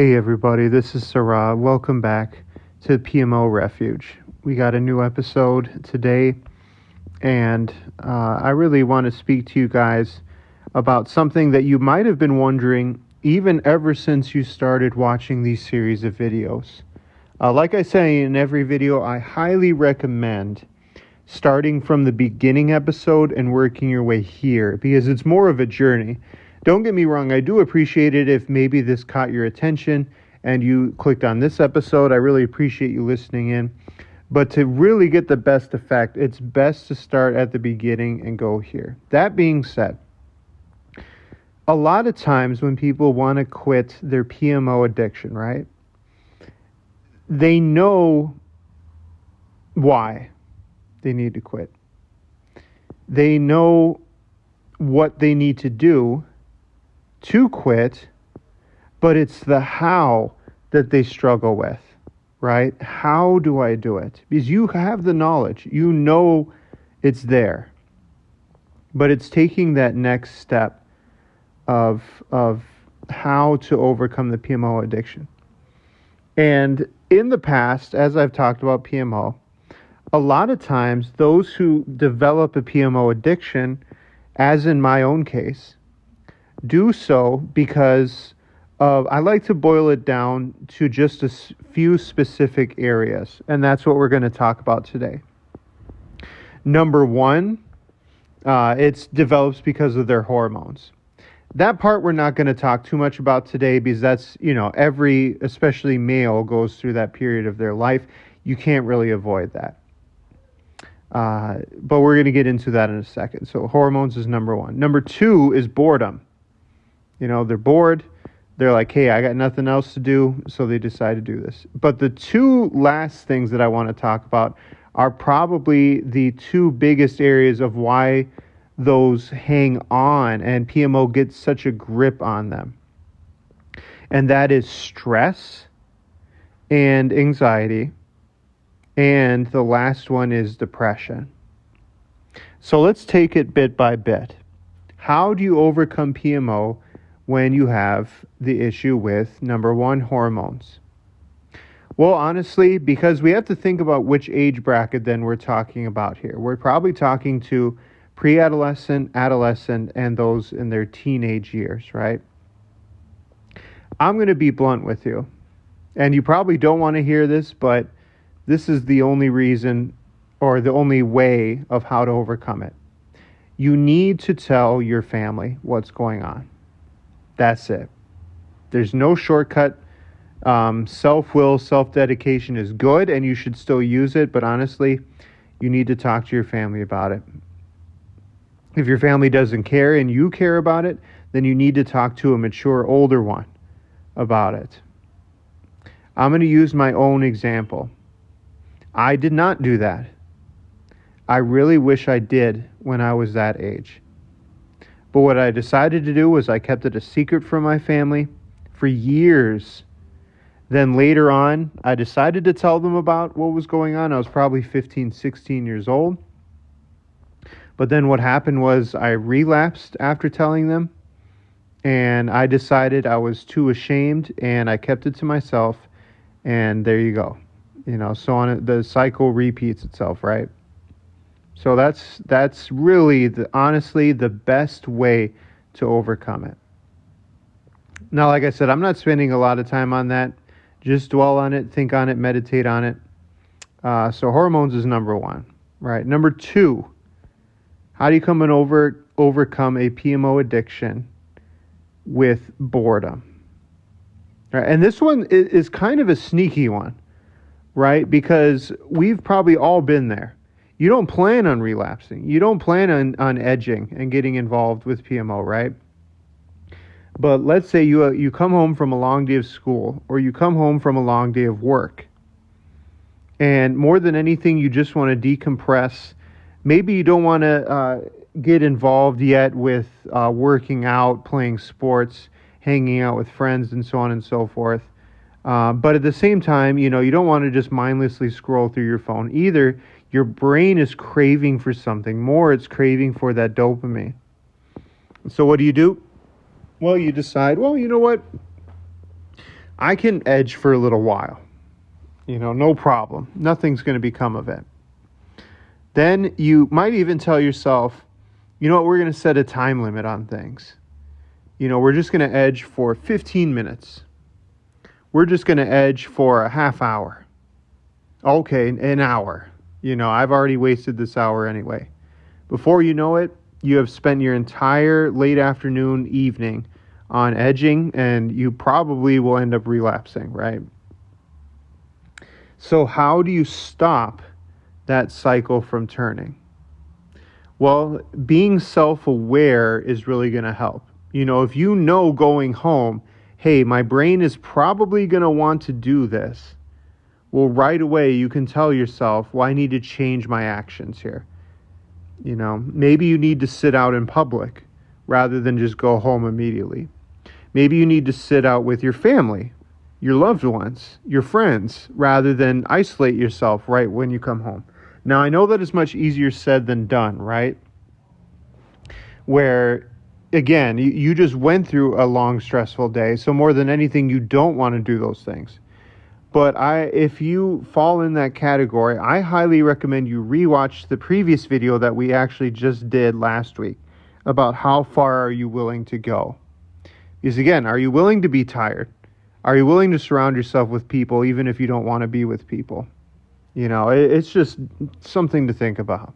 Hey everybody, this is Sarah. Welcome back to PMO Refuge. We got a new episode today, and I really want to speak to you guys about something that you might have been wondering even ever since you started watching these series of videos. Like I say in every video, I highly recommend starting from the beginning episode and working your way here because it's more of a journey. Don't get me wrong, I do appreciate it if maybe this caught your attention and you clicked on this episode. I really appreciate you listening in. But to really get the best effect, it's best to start at the beginning and go here. That being said, a lot of times when people want to quit their PMO addiction, right? They know why they need to quit. They know what they need to do to quit, but it's the how that they struggle with, right? How do I do it? Because you have the knowledge, you know it's there, but it's taking that next step of how to overcome the PMO addiction. And in the past, as I've talked about PMO, a lot of times those who develop a PMO addiction, as in my own case, do so because of, I like to boil it down to just a few specific areas, and that's what we're going to talk about today. Number one, it develops because of their hormones. That part we're not going to talk too much about today because that's, every, especially male, goes through that period of their life. You can't really avoid that. But we're going to get into that in a second. So hormones is number one. Number two is boredom. They're bored. They're like, hey, I got nothing else to do. So they decide to do this. But the two last things that I want to talk about are probably the two biggest areas of why those hang on and PMO gets such a grip on them. And that is stress and anxiety. And the last one is depression. So let's take it bit by bit. How do you overcome PMO when you have the issue with, number one, hormones? Well, honestly, because we have to think about which age bracket then we're talking about here. We're probably talking to pre-adolescent, adolescent, and those in their teenage years, right? I'm going to be blunt with you. And you probably don't want to hear this, but this is the only reason or the only way of how to overcome it. You need to tell your family what's going on. That's it. There's no shortcut. Self-will, self-dedication is good, and you should still use it. But honestly, you need to talk to your family about it. If your family doesn't care and you care about it, then you need to talk to a mature, older one about it. I'm going to use my own example. I did not do that. I really wish I did when I was that age. But what I decided to do was I kept it a secret from my family for years. Then later on, I decided to tell them about what was going on. I was probably 15, 16 years old. But then what happened was I relapsed after telling them. And I decided I was too ashamed and I kept it to myself. And there you go. So on, the cycle repeats itself, right? So that's really, honestly, the best way to overcome it. Now, like I said, I'm not spending a lot of time on that. Just dwell on it, think on it, meditate on it. So hormones is number one, right? Number two, how do you come and overcome a PMO addiction with boredom? Right? And this one is kind of a sneaky one, right? Because we've probably all been there. You don't plan on relapsing. You don't plan on edging and getting involved with PMO, right? But let's say you come home from a long day of school or you come home from a long day of work. And more than anything, you just want to decompress. Maybe you don't want to get involved yet with working out, playing sports, hanging out with friends, and so on and so forth. But at the same time, you don't want to just mindlessly scroll through your phone either. Your brain is craving for something more. It's craving for that dopamine. So what do? Well, you decide, well, you know what? I can edge for a little while. No problem. Nothing's going to become of it. Then you might even tell yourself, you know what, we're going to set a time limit on things. We're just going to edge for 15 minutes. We're just going to edge for a half hour. Okay, an hour. I've already wasted this hour anyway. Before you know it, you have spent your entire late afternoon, evening on edging, and you probably will end up relapsing, right? So how do you stop that cycle from turning? Well, being self-aware is really going to help. If you know going home, hey, my brain is probably going to want to do this, well, right away you can tell yourself, well, I need to change my actions here. Maybe you need to sit out in public rather than just go home immediately. Maybe you need to sit out with your family, your loved ones, your friends, rather than isolate yourself right when you come home. Now, I know that is much easier said than done, right? Where, again, you just went through a long, stressful day, so more than anything, you don't want to do those things. But if you fall in that category, I highly recommend you rewatch the previous video that we actually just did last week about how far are you willing to go. Because again, are you willing to be tired? Are you willing to surround yourself with people even if you don't want to be with people? It's just something to think about.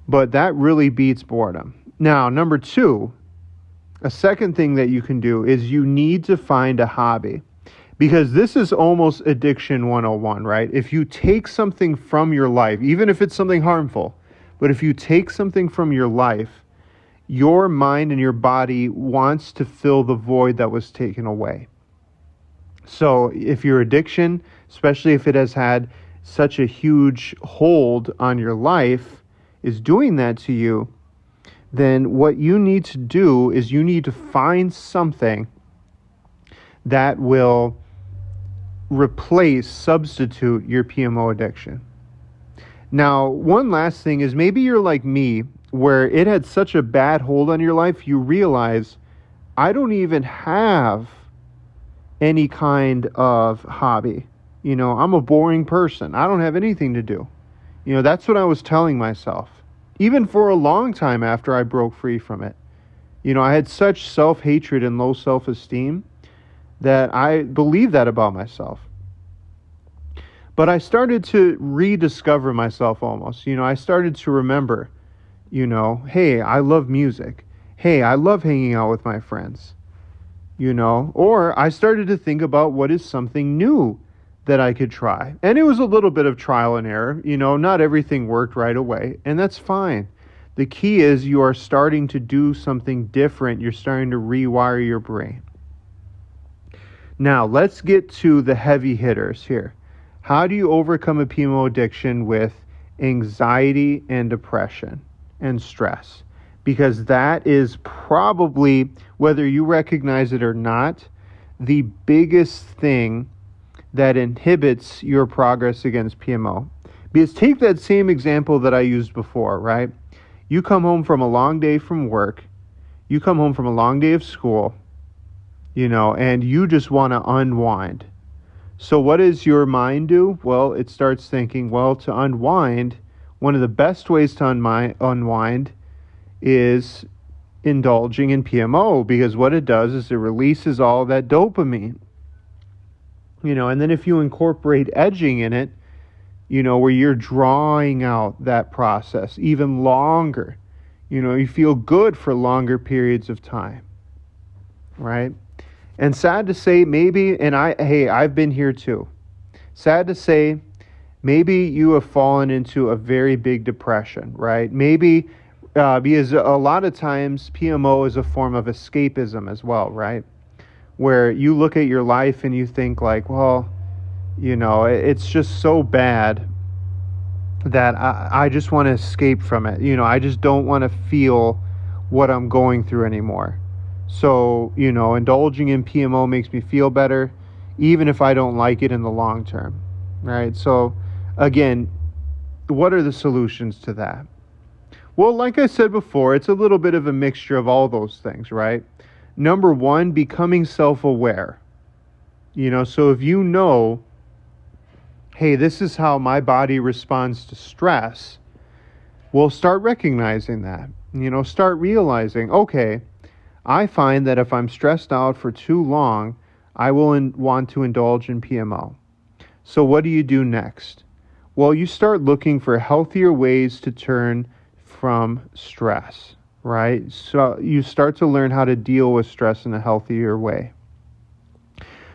But that really beats boredom. Now, number 2, a second thing that you can do is you need to find a hobby. Because this is almost addiction 101, right? If you take something from your life, even if it's something harmful, but if you take something from your life, your mind and your body wants to fill the void that was taken away. So if your addiction, especially if it has had such a huge hold on your life, is doing that to you, then what you need to do is you need to find something that will substitute your PMO addiction. Now, one last thing is maybe you're like me, where it had such a bad hold on your life, you realize, I don't even have any kind of hobby. I'm a boring person. I don't have anything to do. That's what I was telling myself. Even for a long time after I broke free from it. I had such self-hatred and low self-esteem that I believed that about myself. But I started to rediscover myself almost. I started to remember, hey, I love music. Hey, I love hanging out with my friends. Or I started to think about what is something new that I could try. And it was a little bit of trial and error. Not everything worked right away, and that's fine. The key is you are starting to do something different. You're starting to rewire your brain. Now, let's get to the heavy hitters here. How do you overcome a PMO addiction with anxiety and depression and stress? Because that is probably, whether you recognize it or not, the biggest thing that inhibits your progress against PMO. Because take that same example that I used before, right? You come home from a long day from work, you come home from a long day of school, and you just want to unwind. So what does your mind do? Well, it starts thinking, well, to unwind, one of the best ways to unwind is indulging in PMO, because what it does is it releases all that dopamine. And then if you incorporate edging in it, where you're drawing out that process even longer, you feel good for longer periods of time, right? And sad to say, maybe, and I've been here too. Sad to say, maybe you have fallen into a very big depression, right? Maybe because a lot of times PMO is a form of escapism as well, right? Where you look at your life and you think like, well, it's just so bad that I just want to escape from it. I just don't want to feel what I'm going through anymore. So, indulging in PMO makes me feel better, even if I don't like it in the long term, right? So, again, what are the solutions to that? Well, like I said before, it's a little bit of a mixture of all those things, right? Number 1, becoming self-aware. So if you know, hey, this is how my body responds to stress, well, start recognizing that. Start realizing, okay, I find that if I'm stressed out for too long, I will want to indulge in PMO. So what do you do next? Well, you start looking for healthier ways to turn from stress, right? So you start to learn how to deal with stress in a healthier way.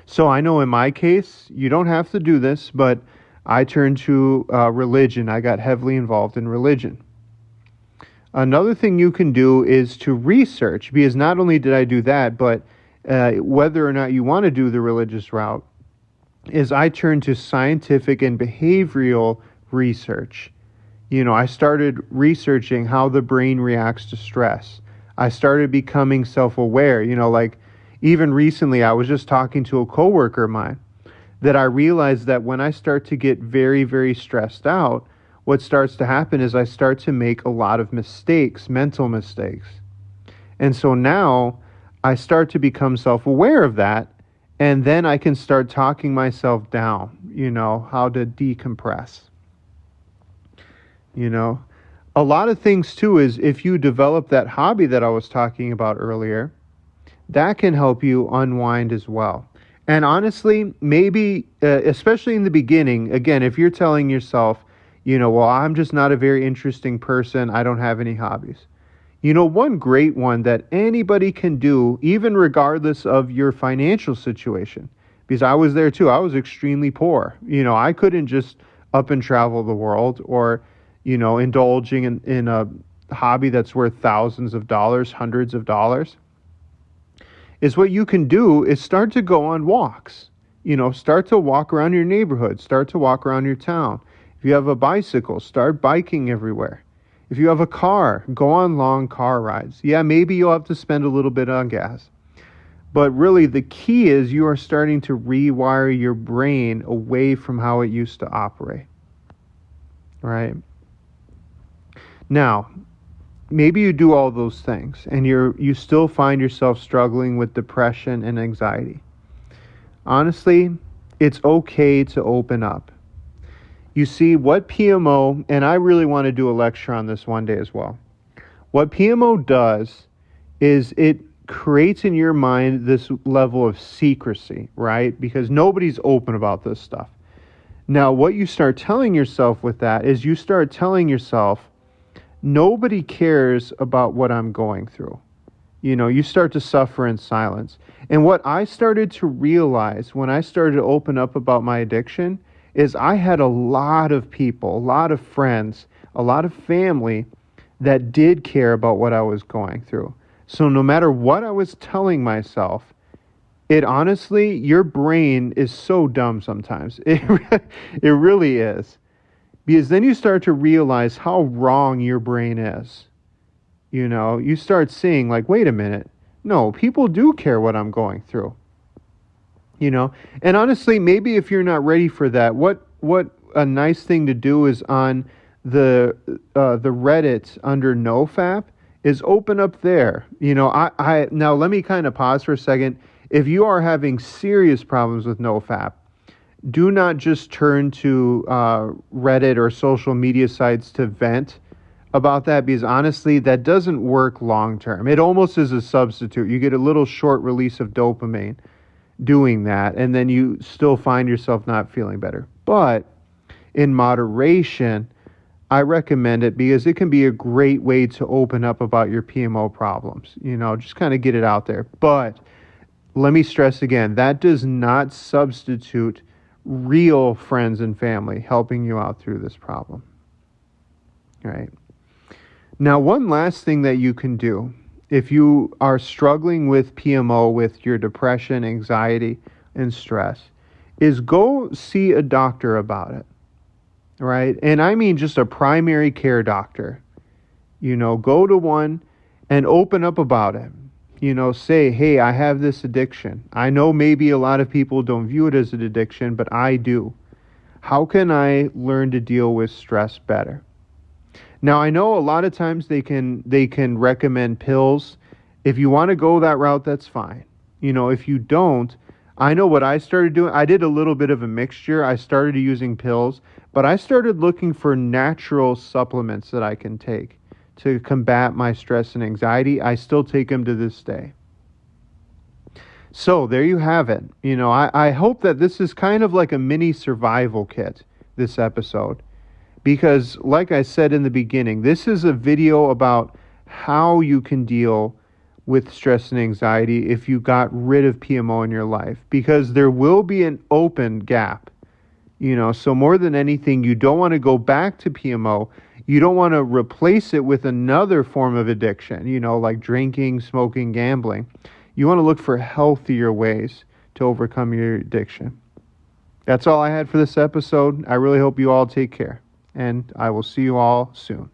So I know in my case, you don't have to do this, but I turned to religion. I got heavily involved in religion. Another thing you can do is to research, because not only did I do that, but whether or not you want to do the religious route, is I turned to scientific and behavioral research. I started researching how the brain reacts to stress. I started becoming self-aware. Like even recently, I was just talking to a coworker of mine that I realized that when I start to get very, very stressed out, what starts to happen is I start to make a lot of mistakes, mental mistakes. And so now I start to become self-aware of that, and then I can start talking myself down, how to decompress. A lot of things too is if you develop that hobby that I was talking about earlier, that can help you unwind as well. And honestly, maybe, especially in the beginning, again, if you're telling yourself, well, I'm just not a very interesting person, I don't have any hobbies. One great one that anybody can do, even regardless of your financial situation, because I was there too, I was extremely poor. I couldn't just up and travel the world or, indulging in a hobby that's worth thousands of dollars, hundreds of dollars. Is what you can do is start to go on walks. Start to walk around your neighborhood, start to walk around your town. If you have a bicycle, start biking everywhere. If you have a car, go on long car rides. Yeah, maybe you'll have to spend a little bit on gas. But really the key is you are starting to rewire your brain away from how it used to operate. Right? Now, maybe you do all those things and you still find yourself struggling with depression and anxiety. Honestly, it's okay to open up. You see, what PMO, and I really want to do a lecture on this one day as well. What PMO does is it creates in your mind this level of secrecy, right? Because nobody's open about this stuff. Now, what you start telling yourself with that is you start telling yourself, nobody cares about what I'm going through. You start to suffer in silence. And what I started to realize when I started to open up about my addiction is I had a lot of people, a lot of friends, a lot of family that did care about what I was going through. So no matter what I was telling myself, it honestly, your brain is so dumb sometimes. It really is. Because then you start to realize how wrong your brain is. You start seeing like, wait a minute. No, people do care what I'm going through. And honestly, maybe if you're not ready for that, what a nice thing to do is on the Reddit under NoFap is open up there. I now let me kind of pause for a second. If you are having serious problems with NoFap, do not just turn to Reddit or social media sites to vent about that, because honestly, that doesn't work long term. It almost is a substitute. You get a little short release of dopamine doing that, and then you still find yourself not feeling better. But in moderation, I recommend it because it can be a great way to open up about your PMO problems. Just kind of get it out there. But let me stress again, that does not substitute real friends and family helping you out through this problem. All right. Now, one last thing that you can do if you are struggling with PMO, with your depression, anxiety, and stress, is go see a doctor about it, right? And I mean just a primary care doctor. Go to one and open up about it. Say, hey, I have this addiction. I know maybe a lot of people don't view it as an addiction, but I do. How can I learn to deal with stress better? Now, I know a lot of times they can recommend pills. If you want to go that route, that's fine. If you don't, I know what I started doing. I did a little bit of a mixture. I started using pills, but I started looking for natural supplements that I can take to combat my stress and anxiety. I still take them to this day. So there you have it. I hope that this is kind of like a mini survival kit, this episode. Because, like I said in the beginning, this is a video about how you can deal with stress and anxiety if you got rid of PMO in your life. Because there will be an open gap. So more than anything, you don't want to go back to PMO. You don't want to replace it with another form of addiction, like drinking, smoking, gambling. You want to look for healthier ways to overcome your addiction. That's all I had for this episode. I really hope you all take care, and I will see you all soon.